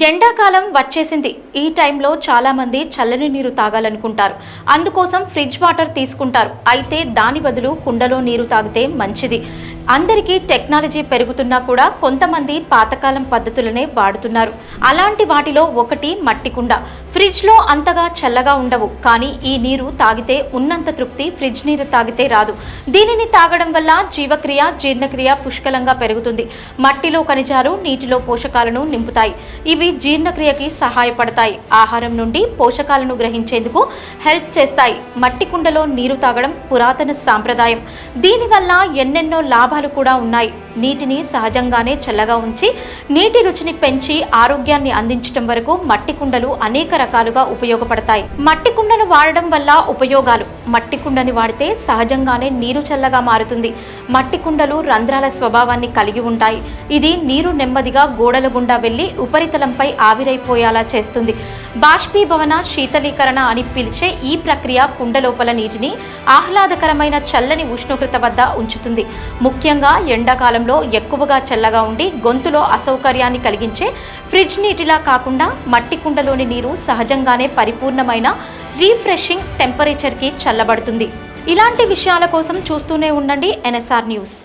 ఎండాకాలం వచ్చేసింది. ఈ టైంలో చాలామంది చల్లని నీరు తాగాలనుకుంటారు. అందుకోసం ఫ్రిడ్జ్ వాటర్ తీసుకుంటారు. అయితే దాని బదులు కుండలో నీరు తాగితే మంచిది. అందరికీ టెక్నాలజీ పెరుగుతున్నా కూడా కొంతమంది పాతకాలం పద్ధతులనే వాడుతున్నారు. అలాంటి వాటిలో ఒకటి మట్టి కుండ. ఫ్రిడ్జ్లో అంతగా చల్లగా ఉండవు, కానీ ఈ నీరు తాగితే ఉన్నంత తృప్తి ఫ్రిడ్జ్ నీరు తాగితే రాదు. దీనిని తాగడం వల్ల జీవక్రియ, జీర్ణక్రియ పుష్కలంగా పెరుగుతుంది. మట్టిలో ఖనిజాలు నీటిలో పోషకాలను నింపుతాయి. ఇవి జీర్ణక్రియకి సహాయపడతాయి. ఆహారం నుండి పోషకాలను గ్రహించేందుకు హెల్ప్ చేస్తాయి. మట్టి కుండలో నీరు తాగడం పురాతన సాంప్రదాయం. దీనివల్ల ఎన్నెన్నో లాభాలు కూడా ఉన్నాయి. నీటిని సహజంగానే చల్లగా ఉంచి నీటి రుచిని పెంచి ఆరోగ్యాన్ని అందించడం వరకు మట్టి కుండలు అనేక రకాలుగా ఉపయోగపడతాయి. మట్టి కుండను వాడడం వల్ల ఉపయోగాలు: మట్టి కుండని వాడితే సహజంగానే నీరు చల్లగా మారుతుంది. మట్టి కుండలు రంధ్రాల స్వభావాన్ని కలిగి ఉంటాయి. ఇది నీరు నెమ్మదిగా గోడల గుండా వెళ్లి ఉపరితలంపై ఆవిరైపోయేలా చేస్తుంది. బాష్పీభవన శీతలీకరణ అని పిలిచే ఈ ప్రక్రియ కుండ లోపల నీటిని ఆహ్లాదకరమైన చల్లని ఉష్ణోగ్రత వద్ద ఉంచుతుంది. ముఖ్యంగా ఎండాకాలంలో ఎక్కువగా చల్లగా ఉండి గొంతులో అసౌకర్యాన్ని కలిగించే ఫ్రిడ్జ్ నీటిలా కాకుండా మట్టి కుండలోని నీరు సహజంగానే పరిపూర్ణమైన రీఫ్రెషింగ్ టెంపరేచర్కి చల్లబడుతుంది. ఇలాంటి విషయాల కోసం చూస్తూనే ఉండండి NSR న్యూస్.